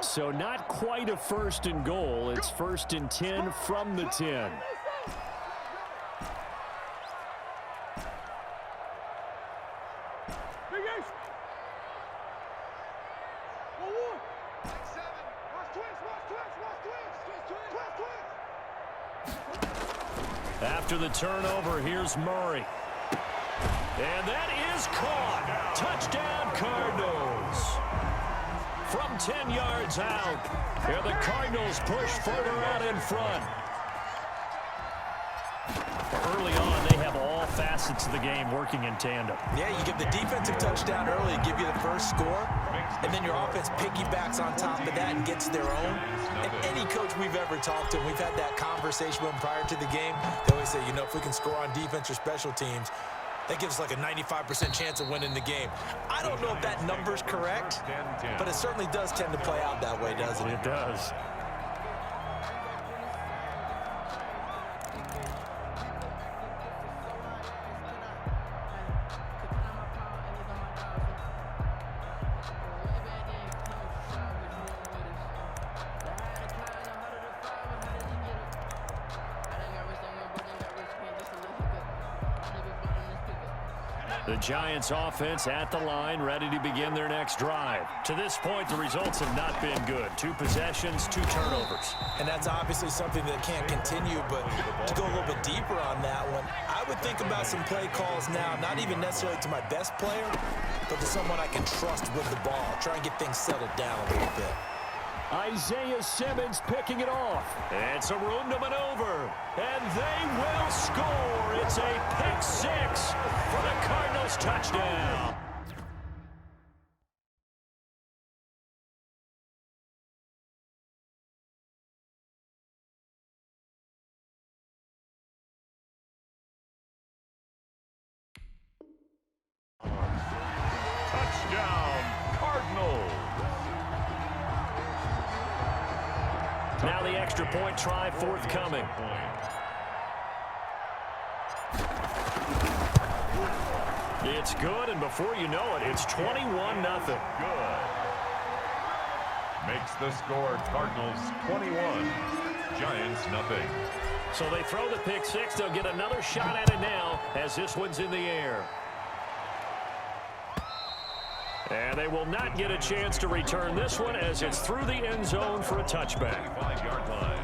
So not quite a 1st and goal. It's 1st and 10 from the 10. After the turnover, here's Murray. And that is caught. Touchdown, Cardinals. From 10 yards out. And the Cardinals push further out in front. Early on, they have all facets of the game working in tandem. Yeah, you give the defensive touchdown early, give you the first score, and then your offense piggybacks on top of that and gets their own. And any coach we've ever talked to, we've had that conversation with them prior to the game, they always say, you know, if we can score on defense or special teams, that gives us like a 95% chance of winning the game. I don't know if that number's correct, but it certainly does tend to play out that way, doesn't it? It does. The Giants offense at the line, ready to begin their next drive. To this point, the results have not been good. 2 possessions, 2 turnovers. And that's obviously something that can't continue, but to go a little bit deeper on that one, I would think about some play calls now, not even necessarily to my best player, but to someone I can trust with the ball. Try and get things settled down a little bit. Isaiah Simmons picking it off. It's a room to maneuver. And they will score. It's a pick 6 for the Cardinals touchdown. Touchdown, Cardinals. Now the extra point try forthcoming. It's good, and before you know it, it's 21-0. Good. Makes the score Cardinals 21, Giants nothing. So they throw the pick 6. They'll get another shot at it now as this one's in the air. And they will not get a chance to return this one as it's through the end zone for a touchback. 5-yard line.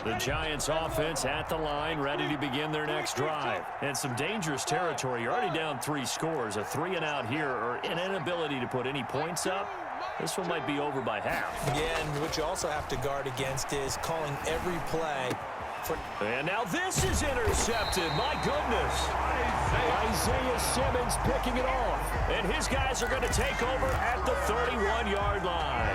The Giants offense at the line, ready to begin their next drive. And some dangerous territory. You're already down 3 scores. A 3-and-out here, or an inability to put any points up. This one might be over by half. Yeah, and what you also have to guard against is calling every play. And now this is intercepted. My goodness. Isaiah Simmons picking it off. And his guys are going to take over at the 31-yard line.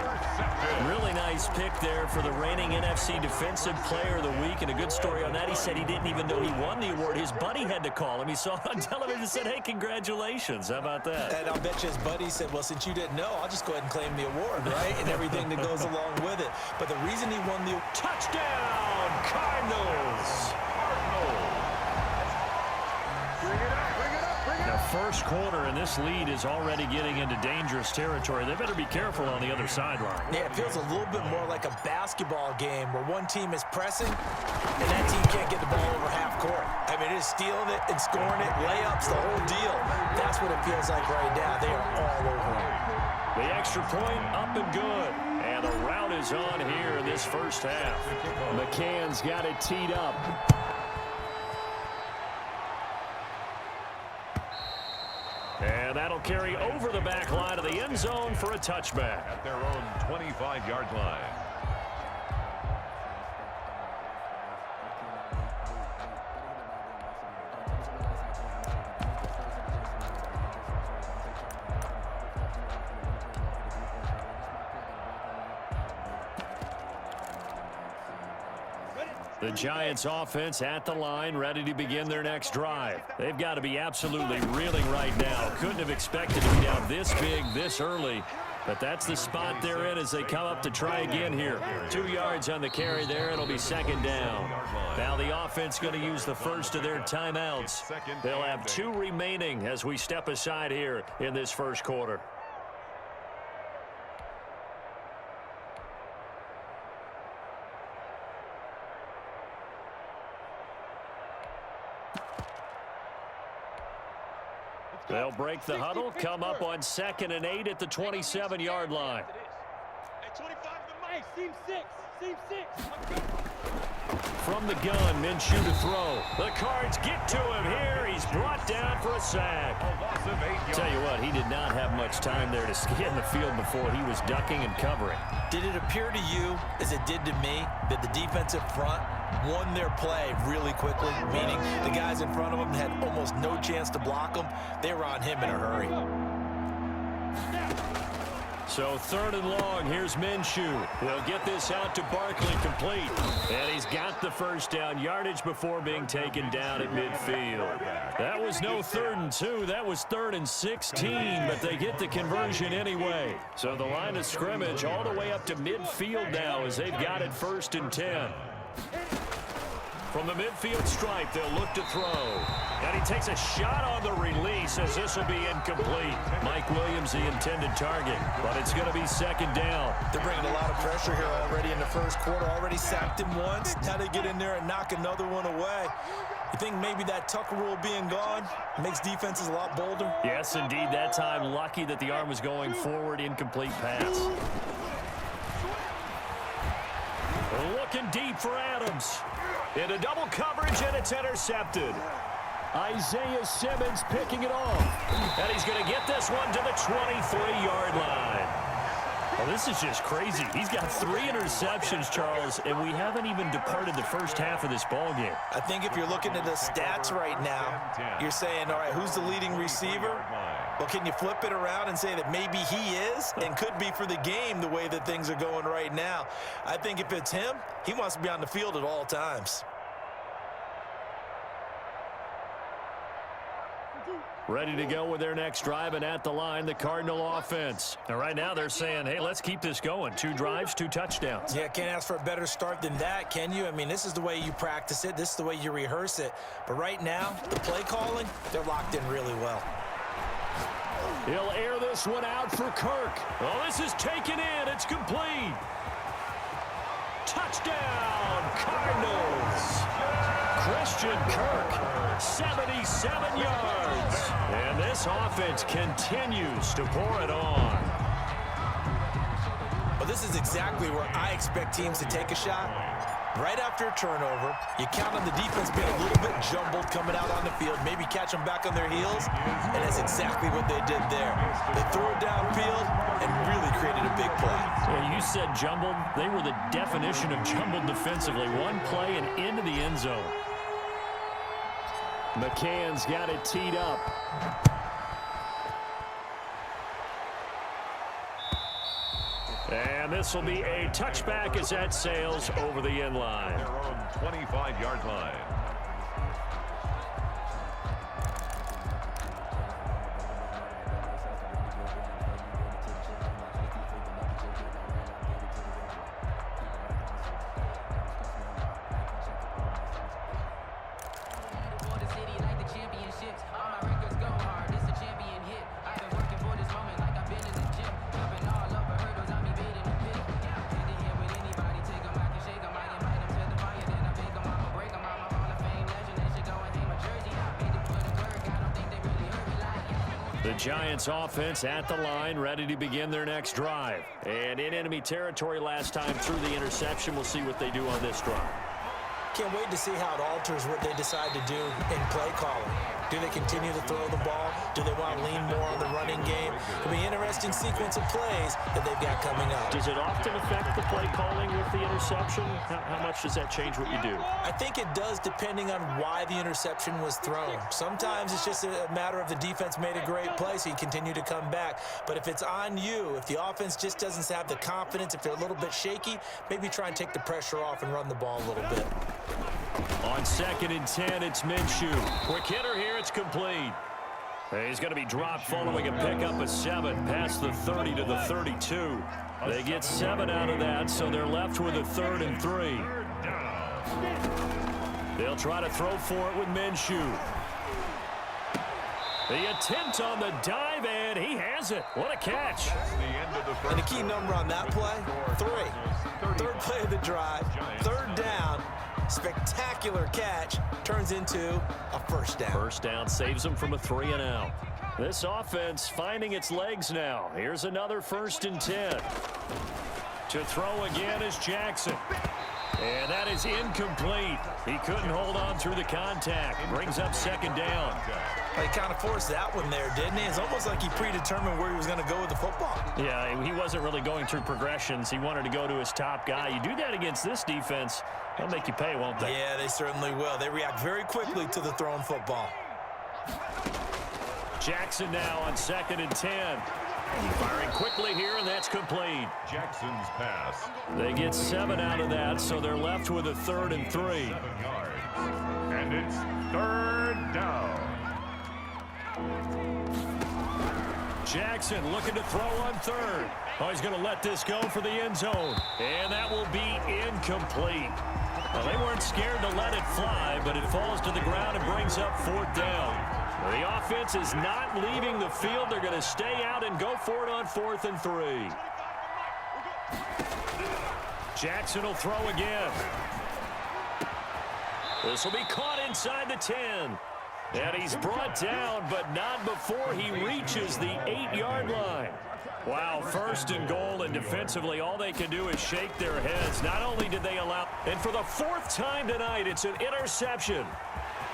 Really nice pick there for the reigning NFC Defensive Player of the Week. And a good story on that. He said he didn't even know he won the award. His buddy had to call him. He saw it on television and said, hey, congratulations. How about that? And I'll bet you his buddy said, well, since you didn't know, I'll just go ahead and claim the award, right? And everything that goes along with it. But the reason he won the touchdown, Cardinals. The first quarter, and this lead is already getting into dangerous territory. They better be careful on the other sideline. Yeah, it feels a little bit more like a basketball game where one team is pressing and that team can't get the ball over half court. I mean, it is stealing it and scoring it, layups, the whole deal. That's what it feels like right now. They are all over it. The extra point up and good. And the route is on here in this first half. McCann's got it teed up. And that'll carry over the back line of the end zone for a touchback. At their own 25-yard line. The Giants offense at the line, ready to begin their next drive. They've got to be absolutely reeling right now. Couldn't have expected to be down this big this early. But that's the spot they're in as they come up to try again here. 2 yards on the carry there. It'll be second down. Now the offense going to use the first of their timeouts. They'll have 2 remaining as we step aside here in this first quarter. They'll break the huddle, come up on 2nd and 8 at the 27-yard line. From the gun, Minshew to throw. The Cards get to him here. He's brought down for a sack. Tell you what, he did not have much time there to scan the field before he was ducking and covering. Did it appear to you, as it did to me, that the defensive front won their play really quickly, meaning the guys in front of them had almost no chance to block them? They were on him in a hurry. So 3rd and long, here's Minshew. He'll get this out to Barkley, complete. And he's got the first down, yardage before being taken down at midfield. That was no 3rd and 2, that was 3rd and 16, but they get the conversion anyway. So the line of scrimmage all the way up to midfield now as they've got it 1st and 10. From the midfield stripe, they'll look to throw. And he takes a shot on the release as this will be incomplete. Mike Williams, the intended target, but it's going to be 2nd down. They're bringing a lot of pressure here already in the first quarter. Already sacked him once. Now they get in there and knock another one away. You think maybe that Tucker rule being gone makes defenses a lot bolder? Yes, indeed. That time, lucky that the arm was going forward, incomplete pass. Looking deep for Adams. Into double coverage, and it's intercepted. Isaiah Simmons picking it off. And he's going to get this one to the 23-yard line. Well, this is just crazy. He's got 3 interceptions, Charles, and we haven't even departed the first half of this ballgame. I think if you're looking at the stats right now, you're saying, all right, who's the leading receiver? Well, can you flip it around and say that maybe he is and could be for the game the way that things are going right now? I think if it's him, he wants to be on the field at all times. Ready to go with their next drive, and at the line, the Cardinal offense. And right now they're saying, hey, let's keep this going. 2 drives, 2 touchdowns. Yeah, can't ask for a better start than that, can you? I mean, this is the way you practice it. This is the way you rehearse it. But right now, the play calling, they're locked in really well. He'll air this one out for Kirk. Oh, this is taken in. It's complete. Touchdown, Cardinals. Christian Kirk, 77 yards. And this offense continues to pour it on. Well, this is exactly where I expect teams to take a shot. Right after a turnover, you count on the defense being a little bit jumbled coming out on the field, maybe catch them back on their heels, and that's exactly what they did there. They threw it downfield and really created a big play. Well, you said jumbled. They were the definition of jumbled defensively. One play and into the end zone. McCann's got it teed up. And this will be a touchback as that sails over the end line. Their own 25-yard line. The Giants offense at the line, ready to begin their next drive. And in enemy territory last time through the interception. We'll see what they do on this drive. Can't wait to see how it alters what they decide to do in play calling. Do they continue to throw the ball? Do they want to lean more on the running game? It'll be interesting interesting sequence of plays that they've got coming up. Does it often affect the play calling with the interception? How much does that change what you do? I think it does, depending on why the interception was thrown. Sometimes it's just a matter of the defense made a great play, so you continue to come back. But if it's on you, if the offense just doesn't have the confidence, if they're a little bit shaky, maybe try and take the pressure off and run the ball a little bit. On 2nd and 10, it's Minshew. Quick hitter here, it's complete. He's going to be dropped following a pickup of 7 past the 30 to the 32. They get 7 out of that, so they're left with a 3rd and 3. They'll try to throw for it with Minshew. The attempt on the dive, and he has it. What a catch. And the key number on that play, 3. 3rd play of the drive, 3rd down. Spectacular catch turns into a first down. First down saves them from a 3 and out. This offense finding its legs now. Here's another 1st and 10. To throw again is Jackson. And that is incomplete. He couldn't hold on through the contact. Brings up 2nd down. He kind of forced that one there, didn't he? It's almost like he predetermined where he was going to go with the football. Yeah, he wasn't really going through progressions. He wanted to go to his top guy. You do that against this defense, they'll make you pay, won't they? Yeah, they certainly will. They react very quickly to the thrown football. Jackson now on 2nd and 10. Firing quickly here, and that's complete. Jackson's pass. They get 7 out of that, so they're left with a 3rd and 3. 7 yards. And it's 3rd down. Jackson looking to throw on 3rd. Oh, he's going to let this go for the end zone. And that will be incomplete. Well, they weren't scared to let it fly, but it falls to the ground and brings up 4th down. The offense is not leaving the field. They're going to stay out and go for it on 4th and 3. Jackson will throw again. This will be caught inside the 10. And he's brought down, but not before he reaches the 8-yard line. Wow, 1st and goal, and defensively, all they can do is shake their heads. Not only did they allow, and for the 4th time tonight, it's an interception.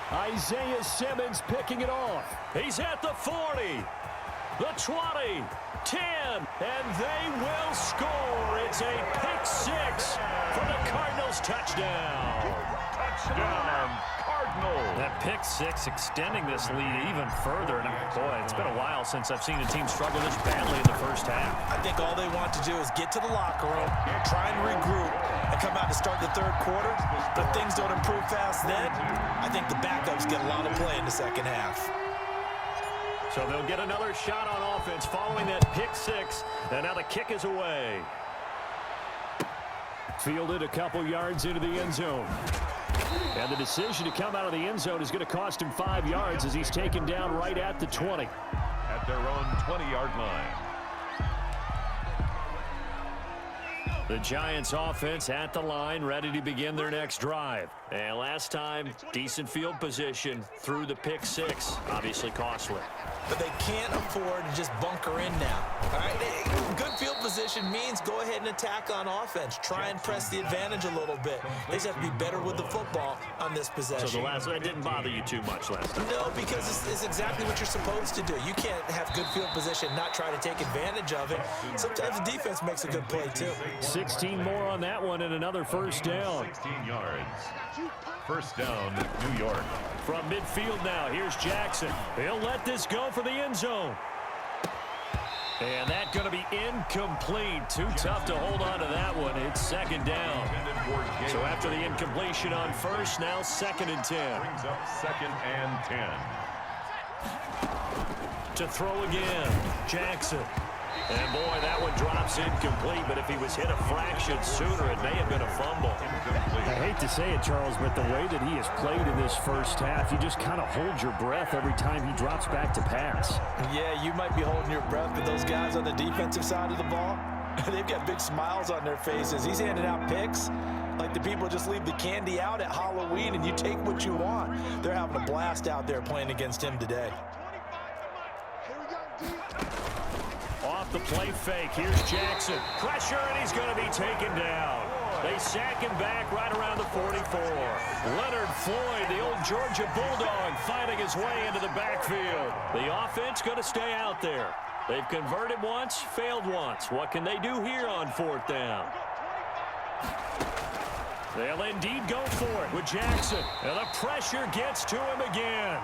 Isaiah Simmons picking it off. He's at the 40, the 20, 10, and they will score. It's a pick 6 for the Cardinals touchdown. Touchdown, Cardinals. That pick 6 extending this lead even further. And boy, it's been a while since I've seen a team struggle this badly in the first half. I think all they want to do is get to the locker room, try and regroup, and come out to start the 3rd quarter. But if things don't improve fast then, I think the backups get a lot of play in the 2nd half. So they'll get another shot on offense following that pick 6. And now the kick is away. Fielded a couple yards into the end zone. And the decision to come out of the end zone is going to cost him 5 yards as he's taken down right at the 20. At their own 20-yard line. The Giants offense at the line, ready to begin their next drive. And last time, decent field position through the pick 6. Obviously costly. But they can't afford to just bunker in now. All right, good field position means go ahead and attack on offense. Try and press the advantage a little bit. They just have to be better with the football on this possession. So that didn't bother you too much last time? No, because it's exactly what you're supposed to do. You can't have good field position, not try to take advantage of it. Sometimes the defense makes a good play, too. 16 more on that one and another first down. 16 yards. First down, New York. From midfield now, here's Jackson. He'll let this go for the end zone. And that's going to be incomplete. Too tough to hold on to that one. It's 2nd down. So after the incompletion on 1st, now 2nd and 10. Brings up 2nd and 10. To throw again, Jackson. And boy, that one drops incomplete, but if he was hit a fraction sooner, it may have been a fumble. I hate to say it, Charles, but the way that he has played in this first half, you just kind of hold your breath every time he drops back to pass. Yeah, you might be holding your breath, but those guys on the defensive side of the ball, they've got big smiles on their faces. He's handing out picks like the people just leave the candy out at Halloween and you take what you want. They're having a blast out there playing against him today. Off the play fake, here's Jackson. Pressure, and he's going to be taken down. They sack him back right around the 44. Leonard Floyd, the old Georgia Bulldog, finding his way into the backfield. The offense going to stay out there. They've converted once, failed once. What can they do here on 4th down? They'll indeed go for it with Jackson. And the pressure gets to him again.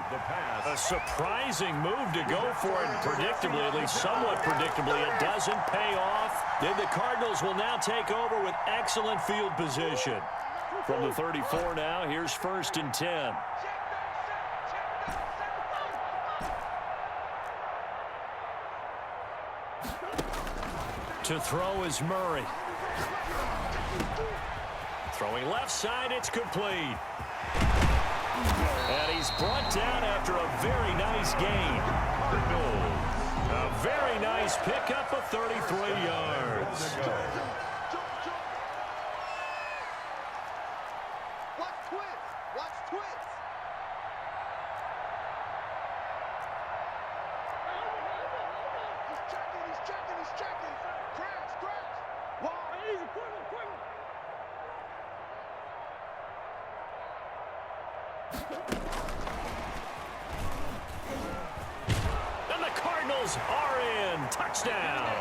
A surprising move to go for it. Predictably, at least somewhat predictably, it doesn't pay off. Then the Cardinals will now take over with excellent field position. From the 34 now, here's 1st and 10. To throw is Murray. Throwing left side, it's complete. And he's brought down after a very nice gain. A very nice pickup of 33 yards. Watch twits. He's checking. Crash. Wow, easy, quick. And the Cardinals are in. Touchdown.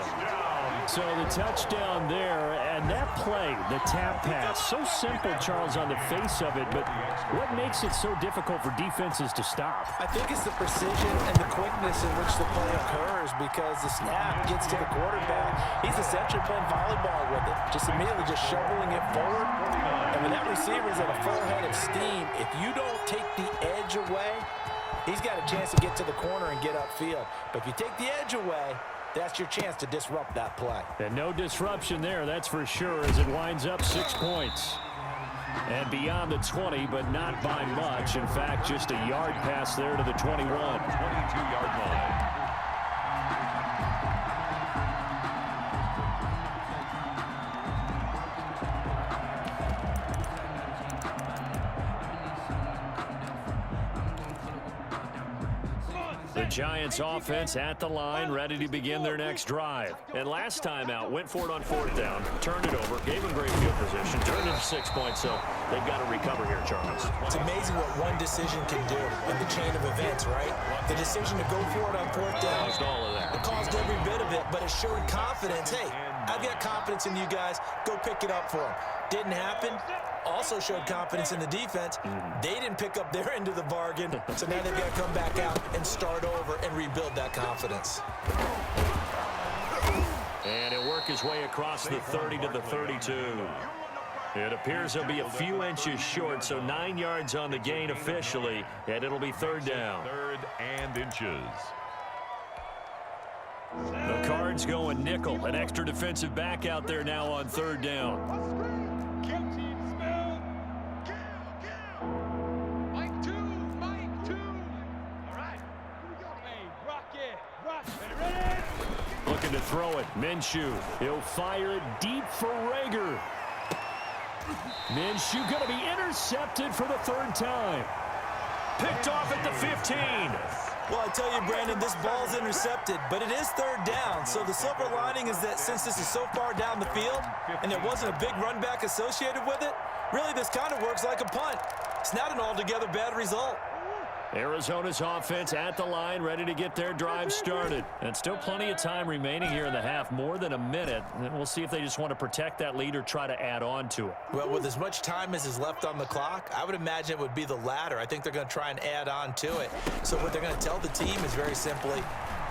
So the touchdown there, and that play, the tap pass, so simple, Charles, on the face of it, but what makes it so difficult for defenses to stop? I think it's the precision and the quickness in which the play occurs, because the snap gets to the quarterback. He's essentially playing volleyball with it, just immediately just shoveling it forward. And when that receiver's at a full head of steam, if you don't take the edge away, he's got a chance to get to the corner and get upfield. But if you take the edge away, that's your chance to disrupt that play. And no disruption there, that's for sure, as it winds up 6 points. And beyond the 20, but not by much. In fact, just a yard pass there to the 21. 22-yard line. The Giants offense at the line, ready to begin their next drive. And last time out, went for it on 4th down, turned it over, gave them great field position, turned it to 6 points, so they've got to recover here, Charles. It's amazing what one decision can do in the chain of events, right? The decision to go for it on 4th down. Caused all of that. It caused every bit of it, but it showed confidence. Hey, I've got confidence in you guys. Go pick it up for them. Didn't happen. Also showed confidence in the defense. They didn't pick up their end of the bargain, so now they've got to come back out and start over and rebuild that confidence. And he'll work his way across the 30 to the 32. It appears he'll be a few inches short, so 9 yards on the gain officially, and it'll be 3rd down. 3rd and inches. The Cards going nickel, an extra defensive back out there now on 3rd down. Looking to throw it. Minshew. He'll fire it deep for Rager. Minshew going to be intercepted for the 3rd time. Picked off at the 15. Well, I tell you, Brandon, this ball's intercepted, but it is 3rd down. So the silver lining is that since this is so far down the field and there wasn't a big run back associated with it, really this kind of works like a punt. It's not an altogether bad result. Arizona's offense at the line, ready to get their drive started. And still plenty of time remaining here in the half, more than a minute. And we'll see if they just want to protect that lead or try to add on to it. Well, with as much time as is left on the clock, I would imagine it would be the latter. I think they're going to try and add on to it. So what they're going to tell the team is very simply,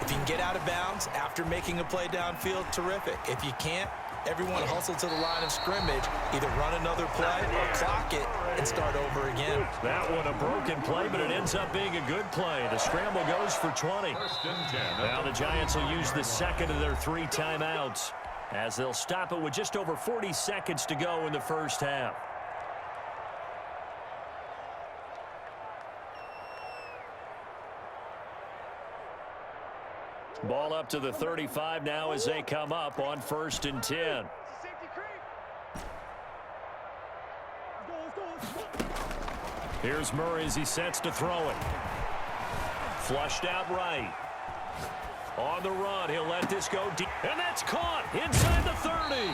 if you can get out of bounds after making a play downfield, terrific. If you can't, everyone hustle to the line of scrimmage, either run another play or clock it and start over again. That one a broken play, but it ends up being a good play. The scramble goes for 20. Now the Giants will use the second of their 3 timeouts as they'll stop it with just over 40 seconds to go in the first half. Ball up to the 35 now as they come up on 1st and 10. Here's Murray as he sets to throw it. Flushed out right. On the run, he'll let this go deep. And that's caught inside the 30.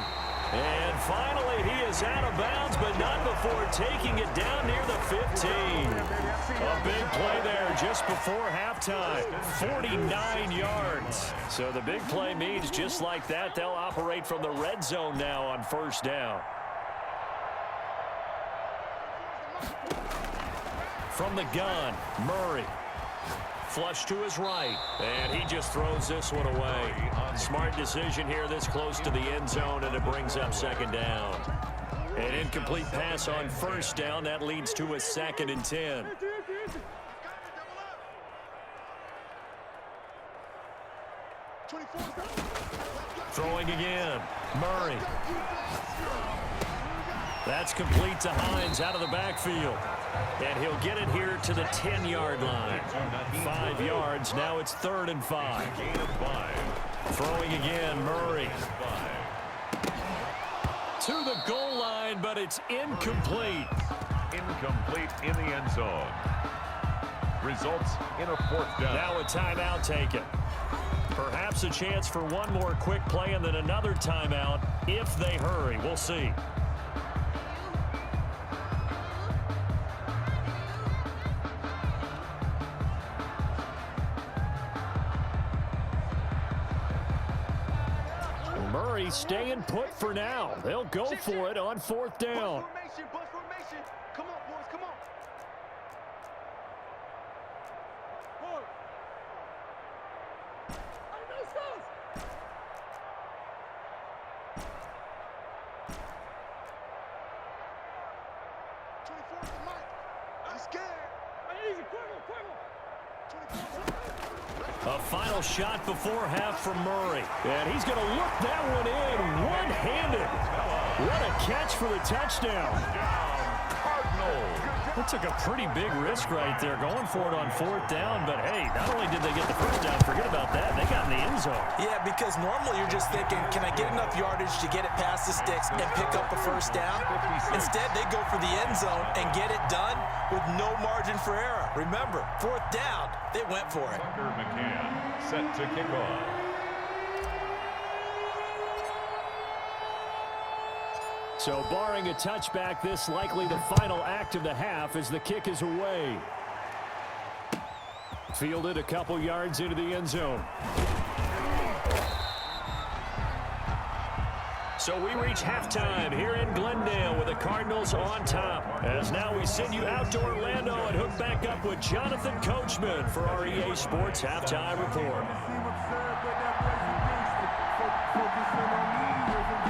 And finally, he is out of bounds, but not before taking it down near the 15. A big play there just before halftime, 49 yards. So the big play means just like that, they'll operate from the red zone now on first down. From the gun, Murray. Flush to his right, and he just throws this one away. Smart decision here this close to the end zone, and it brings up second down. An incomplete pass on first down. That leads to a 2nd and 10. Throwing again, Murray. That's complete to Hines out of the backfield. And he'll get it here to the 10-yard line. 5 yards. Now it's 3rd and 5. Throwing again, Murray. To the goal line, but it's incomplete. Incomplete in the end zone. Results in a 4th down. Now a timeout taken. Perhaps a chance for one more quick play and then another timeout if they hurry. We'll see. Murray staying put for now. They'll go for it on 4th down. Come on, boys, come on. A final shot before half from Murray. And he's going to look that one in one-handed. What a catch for the touchdown. That took a pretty big risk right there, going for it on 4th down. But, hey, not only did they get the first down, forget about that, they got in the end zone. Yeah, because normally you're just thinking, can I get enough yardage to get it past the sticks and pick up a first down? Instead, they go for the end zone and get it done with no margin for error. Remember, 4th down, they went for it. Tucker McCann set to kick off. So barring a touchback, this likely the final act of the half as the kick is away. Fielded a couple yards into the end zone. So we reach halftime here in Glendale with the Cardinals on top. As now we send you out to Orlando and hook back up with Jonathan Coachman for our EA Sports Halftime Report.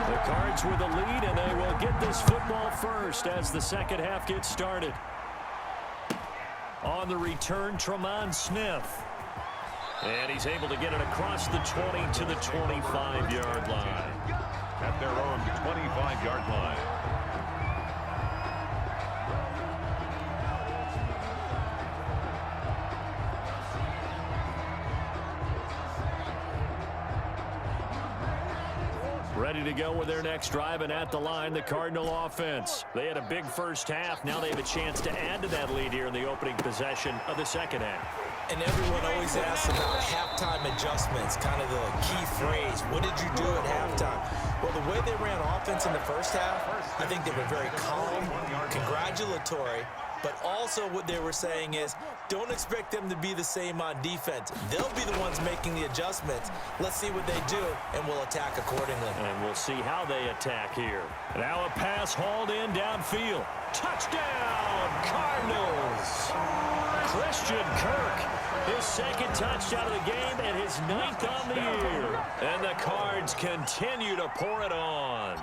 The Cards with the lead, and they will get this football first as the second half gets started. On the return, Tremont Smith. And he's able to get it across the 20 to the 25-yard line. At their own 25-yard line. Ready to go with their next drive, and at the line, the Cardinal offense. They had a big first half. Now they have a chance to add to that lead here in the opening possession of the second half. And everyone always asks about halftime adjustments, kind of the key phrase. What did you do at halftime? Well, the way they ran offense in the first half, I think they were very calm, congratulatory, but also what they were saying is, don't expect them to be the same on defense. They'll be the ones making the adjustments. Let's see what they do, and we'll attack accordingly. And we'll see how they attack here. Now a pass hauled in downfield. Touchdown, Cardinals! Christian Kirk, his second touchdown of the game and his 9th on the year. And the Cards continue to pour it on.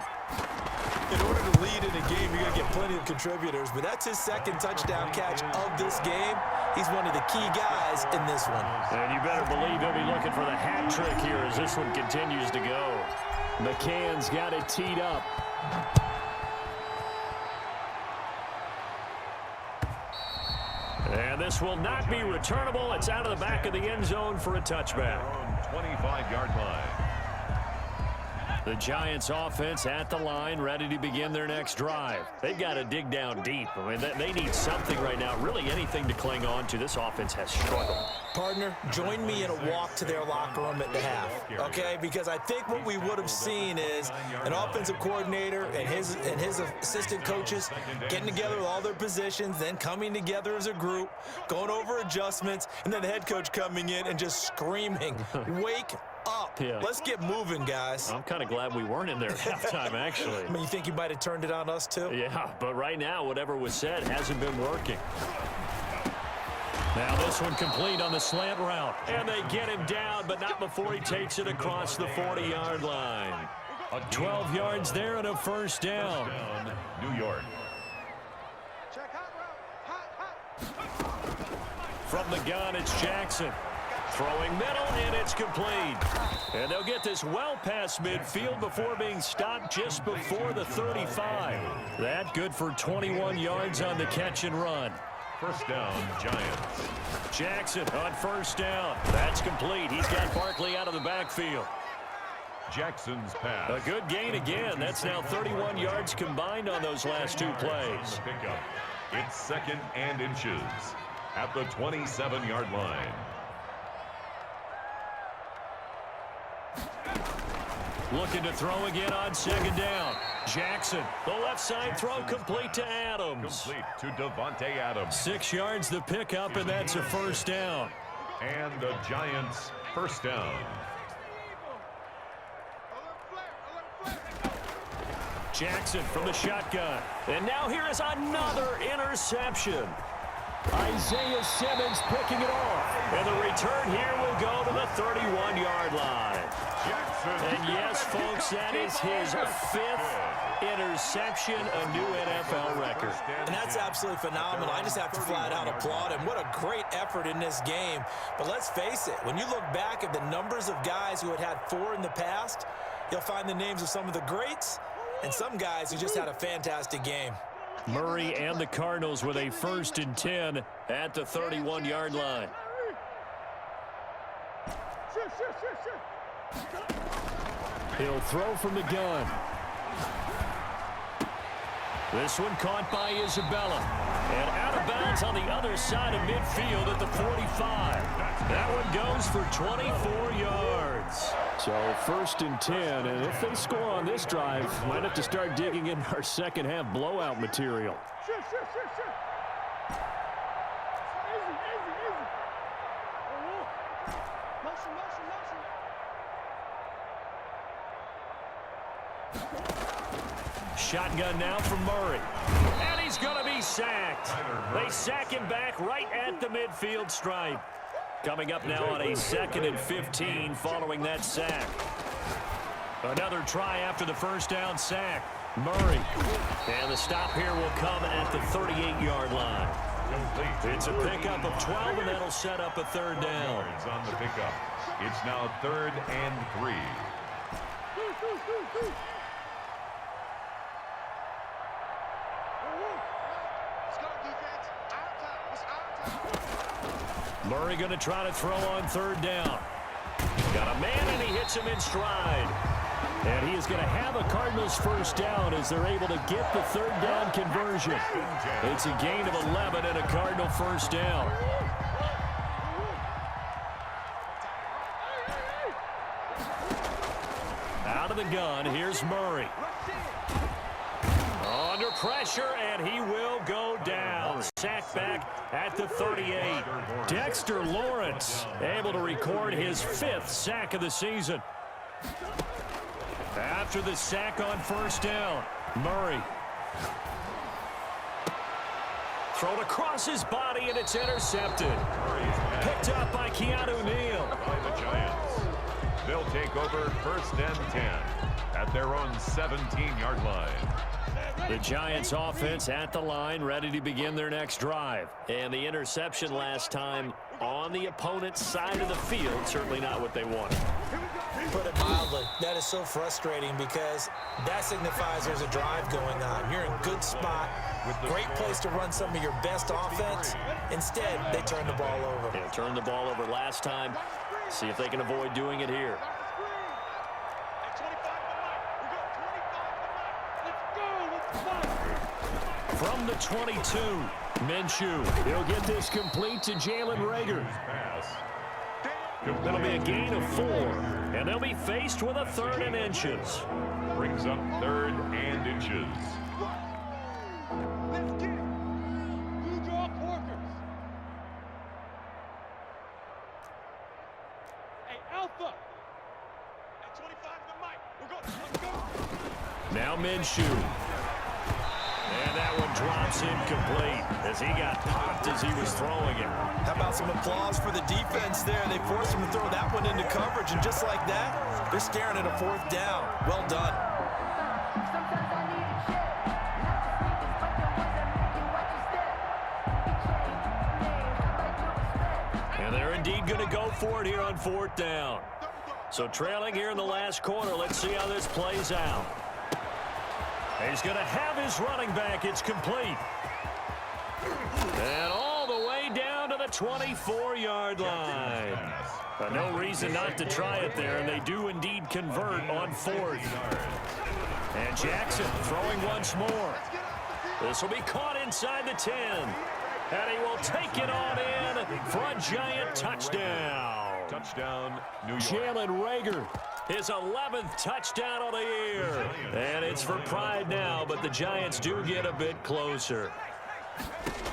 In order to lead in a game, you're going to get plenty of contributors, but that's his second touchdown catch of this game. He's one of the key guys in this one. And you better believe he'll be looking for the hat trick here as this one continues to go. McCann's got it teed up. And this will not be returnable. It's out of the back of the end zone for a touchback. 25-yard line. The Giants offense at the line, ready to begin their next drive. They've got to dig down deep. I mean, they need something right now, really anything to cling on to. This offense has struggled. Partner, join me in a walk to their locker room at the half, okay? Because I think what we would have seen is an offensive coordinator and his assistant coaches getting together with all their positions, then coming together as a group, going over adjustments, and then the head coach coming in and just screaming, "Wake up. Yeah. Let's get moving, guys." I'm kind of glad we weren't in there at halftime, actually. I mean, you think you might have turned it on us, too? Yeah, but right now, whatever was said hasn't been working. Now this one complete on the slant route. And they get him down, but not before he takes it across the 40-yard line. 12 yards there and a first down. New York. Check hot route. Hot. From the gun, it's Jackson. Throwing middle, and it's complete. And they'll get this well past midfield before being stopped just before the 35. That good for 21 yards on the catch and run. First down, Giants. Jackson on first down. That's complete. He's got Barkley out of the backfield. Jackson's pass. A good gain again. That's now 31 yards combined on those last two plays. Pickup. It's 2nd and inches at the 27-yard line. Looking to throw again on 2nd down. Jackson, the left side throw complete to Adams. Complete to Devontae Adams. 6 yards the pickup, and that's a first down. And the Giants' first down. Jackson from the shotgun. And now here is another interception. Isaiah Simmons picking it off. And the return here will go to the 31-yard line. And yes, folks, that is his 5th interception, a new NFL record. And that's absolutely phenomenal. I just have to flat out applaud him. What a great effort in this game. But let's face it, when you look back at the numbers of guys who had 4 in the past, you'll find the names of some of the greats and some guys who just had a fantastic game. Murray and the Cardinals with a 1st and 10 at the 31-yard line. He'll throw from the gun. This one caught by Isabella. And out of bounds on the other side of midfield at the 45. That one goes for 24 yards. So 1st and 10, and if they score on this drive, might have to start digging in our second half blowout material. Easy, easy. Motion. Shotgun now from Murray. And he's going to be sacked. They sack him back right at the midfield stripe. Coming up now on a 2nd and 15 following that sack. Another try after the first down sack. Murray. And the stop here will come at the 38-yard line. It's a pickup of 12, and that'll set up a 3rd down. On the pickup. It's now 3rd and 3. Murray going to try to throw on 3rd down. Got a man, and he hits him in stride. And he is going to have a Cardinals first down as they're able to get the 3rd down conversion. It's a gain of 11 and a Cardinal first down. Out of the gun, here's Murray. Under pressure, and he will go down. Sacked back at the 38. Dexter Lawrence able to record his 5th sack of the season. After the sack on first down, Murray. Thrown across his body, and it's intercepted. Picked up by Keanu Neal. By the Giants. They'll take over 1st and 10 at their own 17-yard line. The Giants offense at the line, ready to begin their next drive. And the interception last time on the opponent's side of the field, certainly not what they wanted. Put it mildly, that is so frustrating because that signifies there's a drive going on. You're in a good spot, great place to run some of your best offense. Instead, they turn the ball over. Yeah, turned the ball over last time. See if they can avoid doing it here. from the 22. Minshew, he'll get this complete to Jalen Reagor. That'll be a gain of 4, and they'll be faced with a 3rd and inches. Brings up 3rd and inches. Let's get it. Blue draw corkers. Hey, Alpha. At 25 the mic. We're going. Let's go. Now Minshew. And that one drops incomplete as he got popped as he was throwing it. How about some applause for the defense there? They forced him to throw that one into coverage, and just like that, they're staring at a 4th down. Well done. And they're indeed going to go for it here on 4th down. So trailing here in the last quarter, let's see how this plays out. He's going to have his running back. It's complete. And all the way down to the 24-yard line. But no reason not to try it there, and they do indeed convert on 4th. And Jackson throwing once more. This will be caught inside the 10. And he will take it on in for a giant touchdown. Touchdown, New York. Jalen Reagor, his 11th touchdown of the year. And it's for pride now, but the Giants do get a bit closer.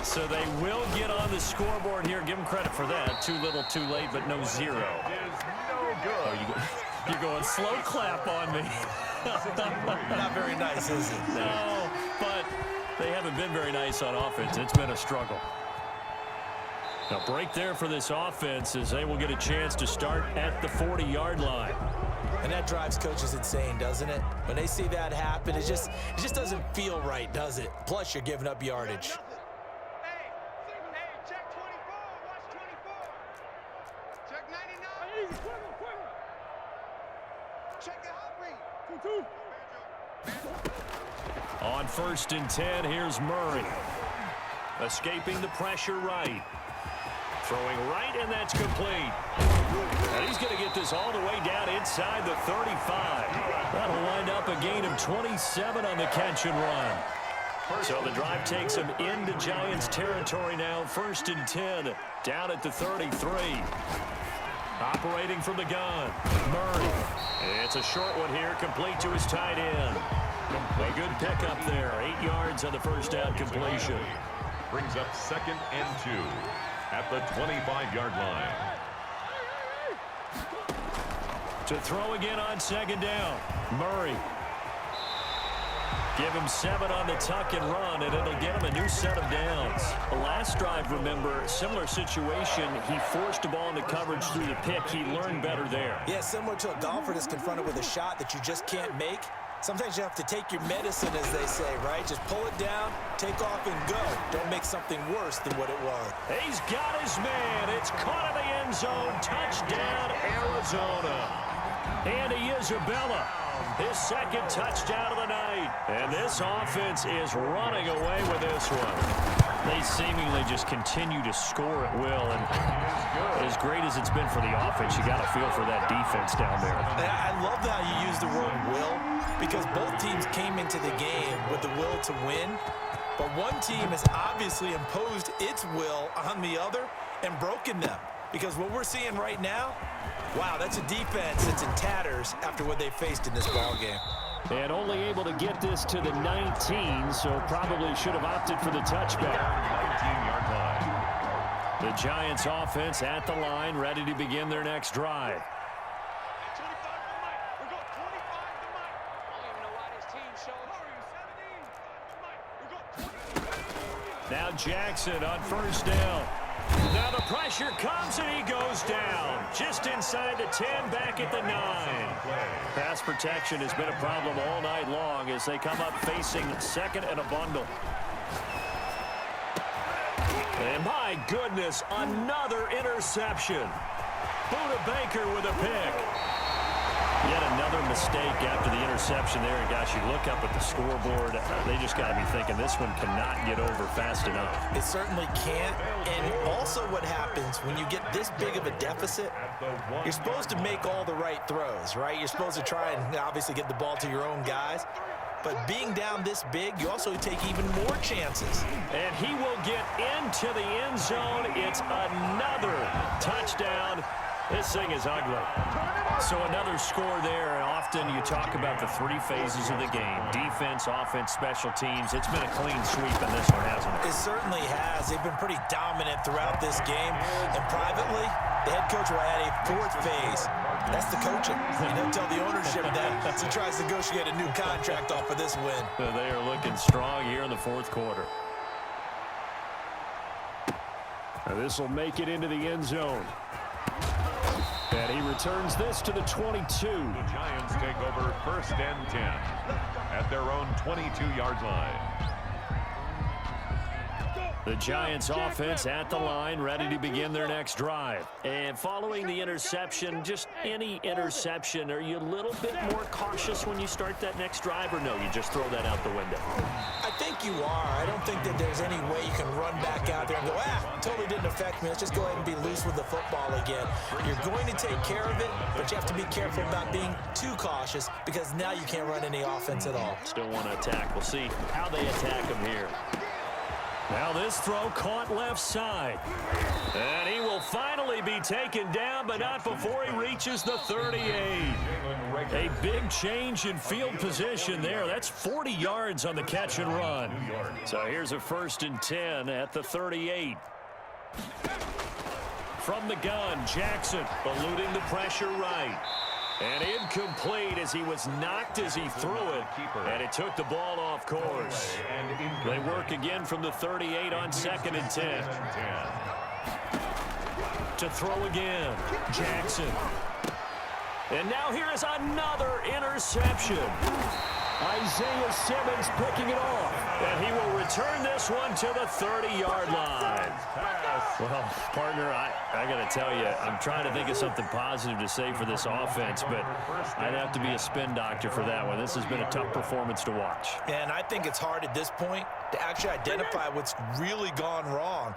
So they will get on the scoreboard here. Give them credit for that. Too little, too late, but no 0. Oh, you're going slow clap on me. Not very nice, is it? No, but they haven't been very nice on offense. It's been a struggle. Now, break there for this offense as they will get a chance to start at the 40-yard line. And that drives coaches insane, doesn't it? When they see that happen, it just doesn't feel right, does it? Plus, you're giving up yardage. Hey, check 24. Watch 24. Check 99. Easy, quiver. Check the hot read. 2-2. On 1st and 10, here's Murray. Escaping the pressure right. Throwing right, and that's complete. And he's going to get this all the way down inside the 35. That'll wind up a gain of 27 on the catch and run. So the drive takes him into Giants territory now. 1st and 10, down at the 33. Operating from the gun, Murray. It's a short one here, complete to his tight end. A good pickup there, 8 yards on the first down completion. Brings up 2nd and 2 at the 25-yard line. To throw again on 2nd down, Murray. Give him 7 on the tuck and run, and it'll get him a new set of downs. The last drive, remember, similar situation. He forced the ball into coverage through the pick. He learned better there. Yeah, similar to a golfer that's confronted with a shot that you just can't make. Sometimes you have to take your medicine, as they say, right? Just pull it down, take off, and go. Don't make something worse than what it was. He's got his man. It's caught in the end zone. Touchdown, Arizona. Andy Isabella, his 2nd touchdown of the night. And this offense is running away with this one. They seemingly just continue to score at will. And as great as it's been for the offense, you got to feel for that defense down there. And I love how you use the word will, because both teams came into the game with the will to win. But one team has obviously imposed its will on the other and broken them. Because what we're seeing right now, wow, that's a defense that's in tatters after what they faced in this ballgame. And only able to get this to the 19, so probably should have opted for the touchback. 19-yard line. The Giants offense at the line, ready to begin their next drive. 25 the mic. We're going 25 the mic. I don't even know why this team showed. 17 the mic. We're going 20. Now Jackson on 1st down. Now the pressure comes and he goes down. Just inside the 10, back at the 9. Pass protection has been a problem all night long as they come up facing 2nd and a bundle. And my goodness, another interception. Buda Baker with a pick. Yet another mistake after the interception there. And gosh, you look up at the scoreboard, they just got to be thinking this one cannot get over fast enough. It certainly can't. And also what happens when you get this big of a deficit, you're supposed to make all the right throws, right? You're supposed to try and obviously get the ball to your own guys. But being down this big, you also take even more chances. And he will get into the end zone. It's another touchdown. This thing is ugly. So another score there. And often you talk about the three phases of the game. Defense, offense, special teams. It's been a clean sweep in this one, hasn't it? It certainly has. They've been pretty dominant throughout this game. And privately, the head coach will add a fourth phase. That's the coaching. And he'll tell the ownership that as he tries to negotiate a new contract off of this win. They are looking strong here in the fourth quarter. This will make it into the end zone. And he returns this to the 22. The Giants take over 1st and 10 at their own 22-yard line. The Giants offense at the line, ready to begin their next drive. And following the interception, just any interception, are you a little bit more cautious when you start that next drive, or no, you just throw that out the window? I think you are. I don't think that there's any way you can run back out there and go, totally didn't affect me. Let's just go ahead and be loose with the football again. You're going to take care of it, but you have to be careful about being too cautious because now you can't run any offense at all. Still want to attack. We'll see how they attack him here. Now this throw caught left side. And he will finally be taken down, but not before he reaches the 38. A big change in field position there. That's 40 yards on the catch and run. So here's a 1st and 10 at the 38. From the gun, Jackson eluding the pressure right. And incomplete as he was knocked as he threw it. And it took the ball off course. They work again from the 38 on 2nd and 10. To throw again, Jackson. And now here is another interception. Isaiah Simmons picking it off. And he will return this one to the 30-yard line. Well, partner, I got to tell you, I'm trying to think of something positive to say for this offense, but I'd have to be a spin doctor for that one. This has been a tough performance to watch. And I think it's hard at this point to actually identify what's really gone wrong.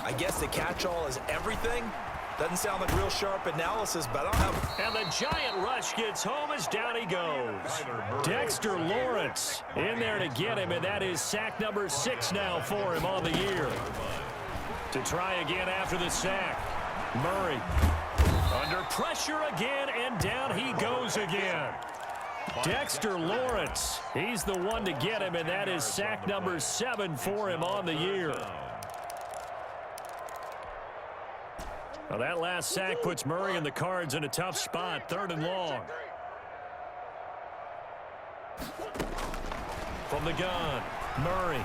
I guess the catch-all is everything. Doesn't sound like real sharp analysis, but I don't have... And the giant rush gets home as down he goes. Dexter Lawrence in there to get him, and that is sack number 6 now for him on the year. To try again after the sack. Murray under pressure again, and down he goes again. Dexter Lawrence, he's the one to get him, and that is sack number 7 for him on the year. Well, that last sack puts Murray and the Cards in a tough spot, 3rd and long. From the gun, Murray.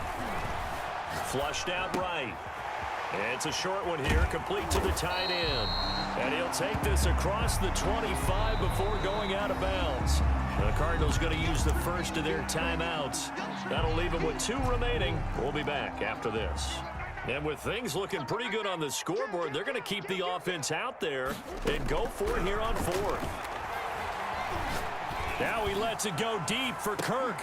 Flushed out right. It's a short one here, complete to the tight end. And he'll take this across the 25 before going out of bounds. The Cardinals going to use the first of their timeouts. That'll leave them with 2 remaining. We'll be back after this. And with things looking pretty good on the scoreboard, they're going to keep the offense out there and go for it here on 4th. Now he lets it go deep for Kirk.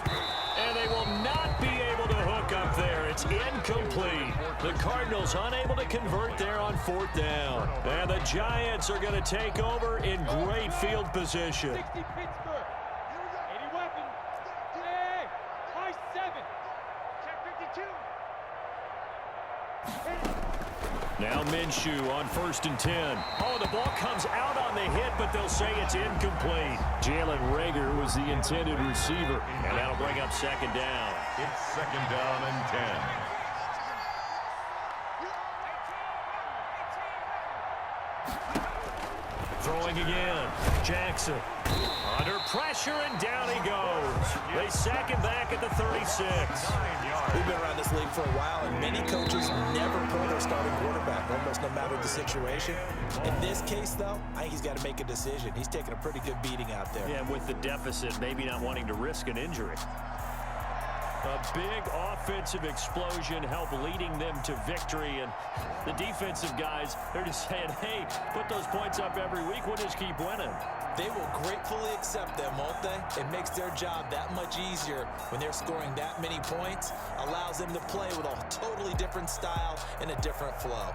And they will not be able to hook up there. It's incomplete. The Cardinals unable to convert there on 4th down. And the Giants are going to take over in great field position. 60 Pittsburgh. 80 weapons. Hey, high 7. Check 52. Now Minshew on 1st and 10. Oh, the ball comes out on the hit, but they'll say it's incomplete. Jalen Reagor was the intended receiver, and that'll bring up 2nd down. It's 2nd down and 10. Throwing again, Jackson. Under pressure, and down he goes. They sack him back at the 36. We've been around this league for a while, and many coaches never pull their starting quarterback, almost no matter the situation. In this case, though, I think he's got to make a decision. He's taking a pretty good beating out there. Yeah, with the deficit, maybe not wanting to risk an injury. A big offensive explosion helped leading them to victory, and the defensive guys, they're just saying, hey, put those points up every week, we'll just keep winning. They will gratefully accept them, won't they? It makes their job that much easier when they're scoring that many points, allows them to play with a totally different style and a different flow.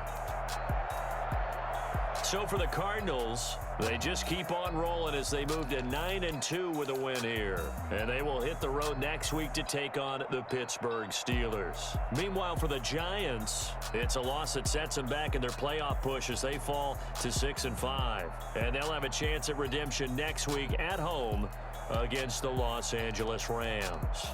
So for the Cardinals, they just keep on rolling as they move to 9-2 with a win here. And they will hit the road next week to take on the Pittsburgh Steelers. Meanwhile, for the Giants, it's a loss that sets them back in their playoff push as they fall to 6-5. And they'll have a chance at redemption next week at home against the Los Angeles Rams.